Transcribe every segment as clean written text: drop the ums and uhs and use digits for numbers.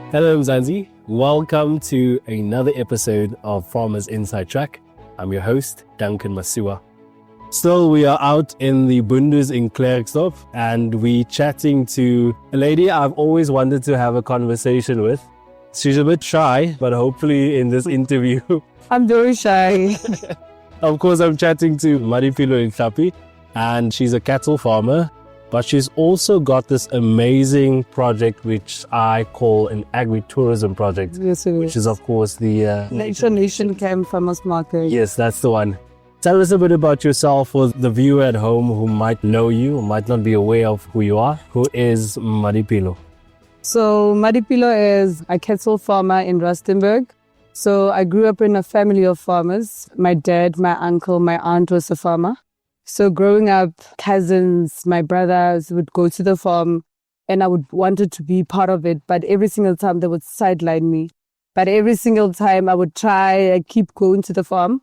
Hello, Mzansi. Welcome to another episode of Farmers Inside Track. I'm your host, Duncan Masua. Still, we are out in the Bundus in Klerksdorp, and we're chatting to a lady I've always wanted to have a conversation with. She's a bit shy, but hopefully in this interview... I'm very shy. Of course, I'm chatting to Mmadipilo Letlape, and she's a cattle farmer. But she's also got this amazing project which I call an agritourism project. Yes, it is. Which is, of course, the... Nation Camp Farmers Market. Yes, that's the one. Tell us a bit about yourself for the viewer at home who might know you, who might not be aware of who you are. Who is Mmadipilo? So Mmadipilo is a cattle farmer in Rustenburg. So I grew up in a family of farmers. My dad, my uncle, my aunt was a farmer. So growing up, cousins, my brothers would go to the farm and I wanted to be part of it. But every single time they would sideline me. But every single time I would try, I keep going to the farm.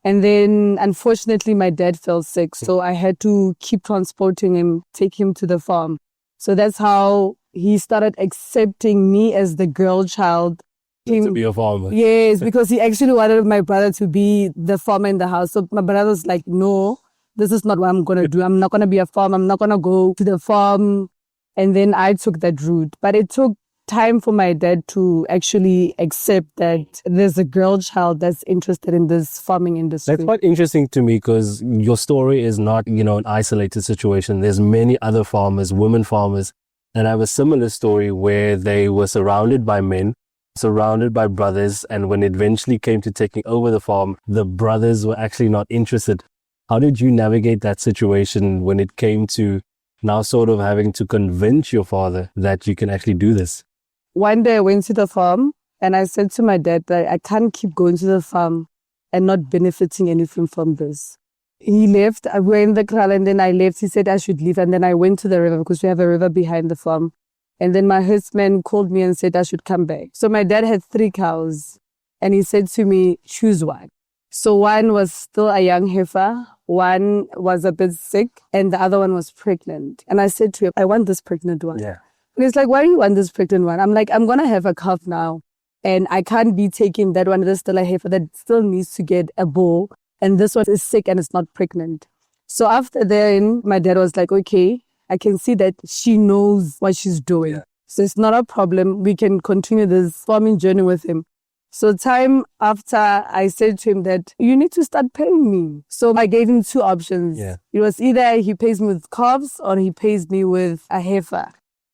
And then unfortunately, my dad fell sick. So I had to keep transporting him, take him to the farm. So that's how he started accepting me as the girl child. To be a farmer. Yes, because he actually wanted my brother to be the farmer in the house. So my brother was like, no. This is not what I'm going to do. I'm not going to be a farmer. I'm not going to go to the farm. And then I took that route. But it took time for my dad to actually accept that there's a girl child that's interested in this farming industry. That's quite interesting to me because your story is not, an isolated situation. There's many other farmers, women farmers, that have a similar story where they were surrounded by men, surrounded by brothers. And when it eventually came to taking over the farm, the brothers were actually not interested. How did you navigate that situation when it came to now sort of having to convince your father that you can actually do this? One day I went to the farm and I said to my dad that I can't keep going to the farm and not benefiting anything from this. He left. I went in the kraal and then I left. He said I should leave and then I went to the river because we have a river behind the farm. And then my herdsman called me and said I should come back. So my dad had 3 cows and he said to me, choose one. So one was still a young heifer, one was a bit sick, and the other one was pregnant. And I said to him, I want this pregnant one. Yeah. And he's like, why do you want this pregnant one? I'm like, I'm going to have a calf now. And I can't be taking that one that's still a heifer that still needs to get a bull. And this one is sick and it's not pregnant. So after then, my dad was like, okay, I can see that she knows what she's doing. Yeah. So it's not a problem. We can continue this farming journey with him. So time after, I said to him that you need to start paying me. So I gave him 2 options. Yeah. It was either he pays me with calves or he pays me with a heifer.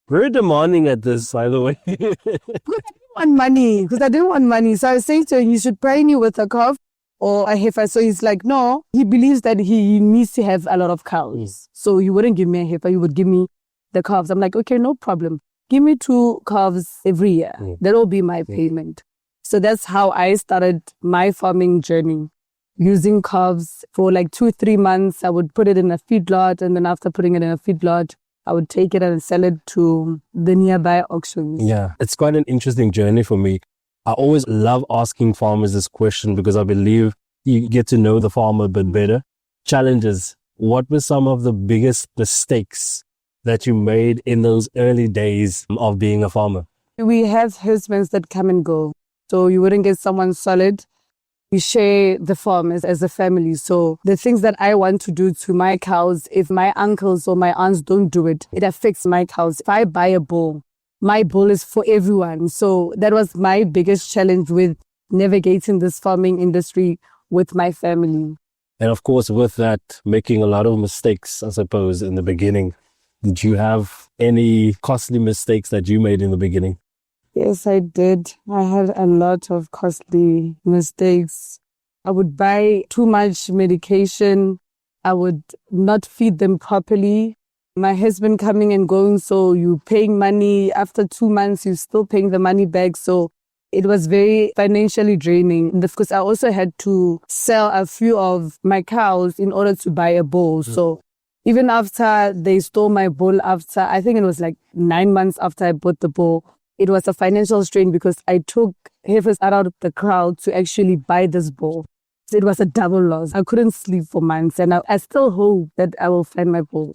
Very demanding at this, by the way. Because I didn't want money. So I was saying to him, you should pay me with a calf or a heifer. So he's like, no, he believes that he needs to have a lot of cows. So he wouldn't give me a heifer, he would give me the calves. I'm like, okay, no problem. Give me 2 calves every year. That'll be my payment. So that's how I started my farming journey. Using calves for like 2-3 months. I would put it in a feedlot, and then after putting it in a feedlot, I would take it and sell it to the nearby auctions. Yeah, it's quite an interesting journey for me. I always love asking farmers this question because I believe you get to know the farmer a bit better. Challenges. What were some of the biggest mistakes that you made in those early days of being a farmer? We have herdsmen that come and go. So you wouldn't get someone solid. We share the farm as a family. So the things that I want to do to my cows, if my uncles or my aunts don't do it, it affects my cows. If I buy a bull, my bull is for everyone. So that was my biggest challenge with navigating this farming industry with my family. And of course, with that, making a lot of mistakes, I suppose, in the beginning. Did you have any costly mistakes that you made in the beginning? Yes, I did. I had a lot of costly mistakes. I would buy too much medication. I would not feed them properly. My husband coming and going, so you paying money. After 2 months, you're still paying the money back. So it was very financially draining. Because I also had to sell a few of my cows in order to buy a bull. So even after they stole my bull, I think it was like 9 months after I bought the bull, it was a financial strain because I took heifers out of the crowd to actually buy this bull. So it was a double loss. I couldn't sleep for months and I still hope that I will find my bull.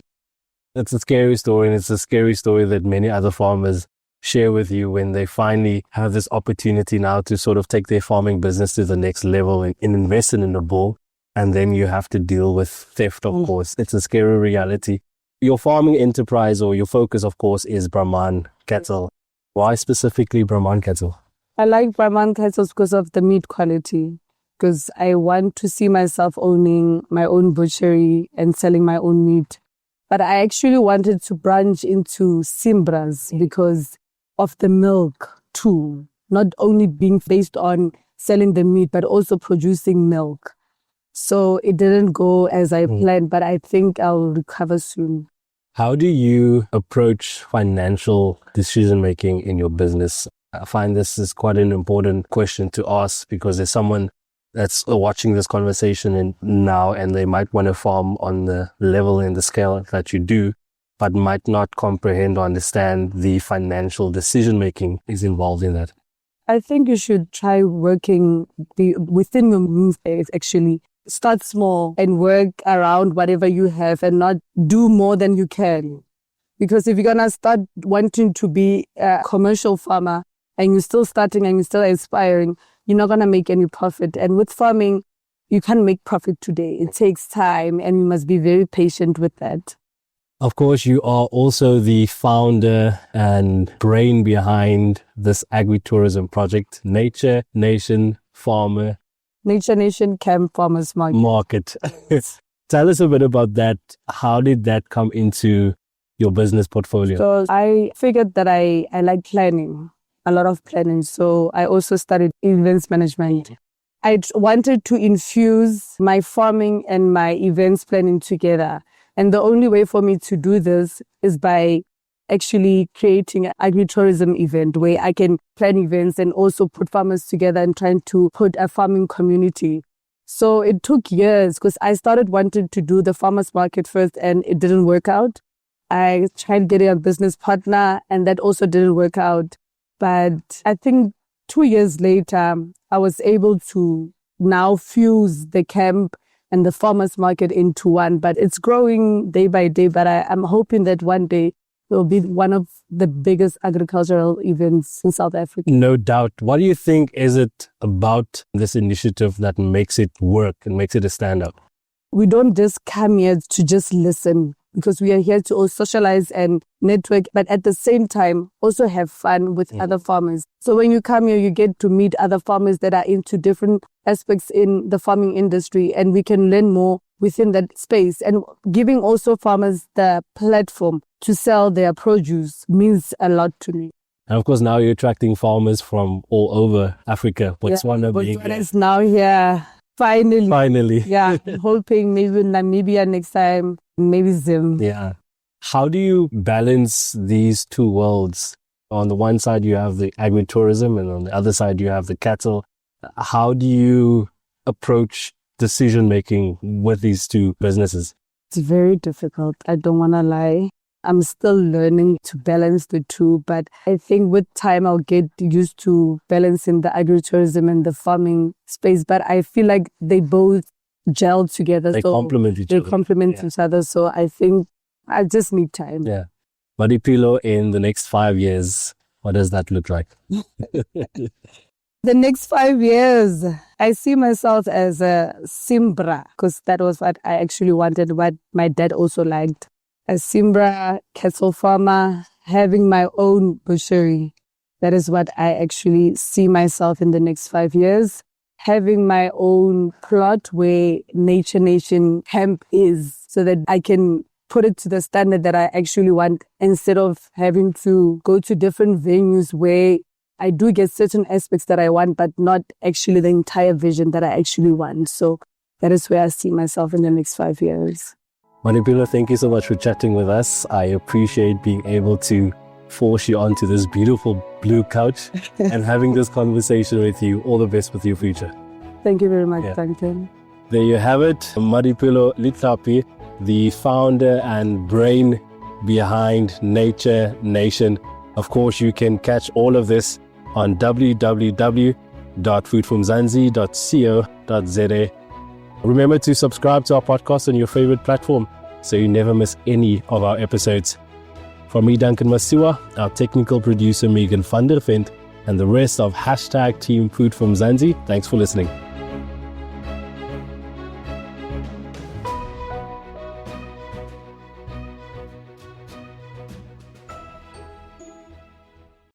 It's a scary story, and it's a scary story that many other farmers share with you when they finally have this opportunity now to sort of take their farming business to the next level and invest in a bull? And then you have to deal with theft, of course. It's a scary reality. Your farming enterprise or your focus, of course, is Brahman cattle. Why specifically Brahman cattle? I like Brahman cattle because of the meat quality. Because I want to see myself owning my own butchery and selling my own meat. But I actually wanted to branch into Simbras because of the milk too. Not only being based on selling the meat, but also producing milk. So it didn't go as I planned, but I think I'll recover soon. How do you approach financial decision-making in your business? I find this is quite an important question to ask because there's someone that's watching this conversation now and they might want to farm on the level and the scale that you do, but might not comprehend or understand the financial decision-making is involved in that. I think you should try working within your means, actually. Start small and work around whatever you have and not do more than you can. Because if you're going to start wanting to be a commercial farmer and you're still starting and you're still aspiring, you're not going to make any profit. And with farming, you can't make profit today. It takes time and you must be very patient with that. Of course, you are also the founder and brain behind this agritourism project, Nature Nation Farmer. Nature Nation Camp Farmers Market. Tell us a bit about that. How did that come into your business portfolio? So I figured that I like planning, a lot of planning. So I also studied events management. I wanted to infuse my farming and my events planning together. And the only way for me to do this is by actually creating an agritourism event where I can plan events and also put farmers together and trying to put a farming community. So it took years because I started wanting to do the farmers market first and it didn't work out. I tried getting a business partner and that also didn't work out. But I think 2 years later, I was able to now fuse the camp and the farmers market into one. But it's growing day by day. But I'm hoping that one day it will be one of the biggest agricultural events in South Africa. No doubt. What do you think is it about this initiative that makes it work and makes it a standout? We don't just come here to just listen because we are here to also socialize and network, but at the same time also have fun with other farmers. So when you come here, you get to meet other farmers that are into different aspects in the farming industry and we can learn more within that space. And giving also farmers the platform to sell their produce means a lot to me. And of course, now you're attracting farmers from all over Africa. Botswana being Botswana is now here. Finally. Yeah. Hoping maybe Namibia next time, maybe Zim. Yeah. How do you balance these two worlds? On the one side, you have the agritourism and on the other side, you have the cattle. How do you approach decision-making with these two businesses? It's very difficult. I don't want to lie. I'm still learning to balance the two, but I think with time I'll get used to balancing the agritourism and the farming space. But I feel like they both gel together. They complement each other. They complement each other. So I think I just need time. Yeah. Mmadipilo, in the next 5 years, what does that look like? The next 5 years, I see myself as a Simbra because that was what I actually wanted, what my dad also liked. A Simbra cattle farmer, having my own butchery. That is what I actually see myself in the next 5 years. Having my own plot where Nature Nation Camp is so that I can put it to the standard that I actually want instead of having to go to different venues where I do get certain aspects that I want, but not actually the entire vision that I actually want. So that is where I see myself in the next 5 years. Mmadipilo, thank you so much for chatting with us. I appreciate being able to force you onto this beautiful blue couch and having this conversation with you. All the best with your future. Thank you very much, Duncan. There you have it. Mmadipilo Letlape, the founder and brain behind Nature Nation. Of course, you can catch all of this on www.foodfromzansi.co.za. Remember to subscribe to our podcast on your favorite platform so you never miss any of our episodes. From me, Duncan Masiwa, our technical producer, Megan van der Vent, and the rest of #Team Food from Zanzi, thanks for listening.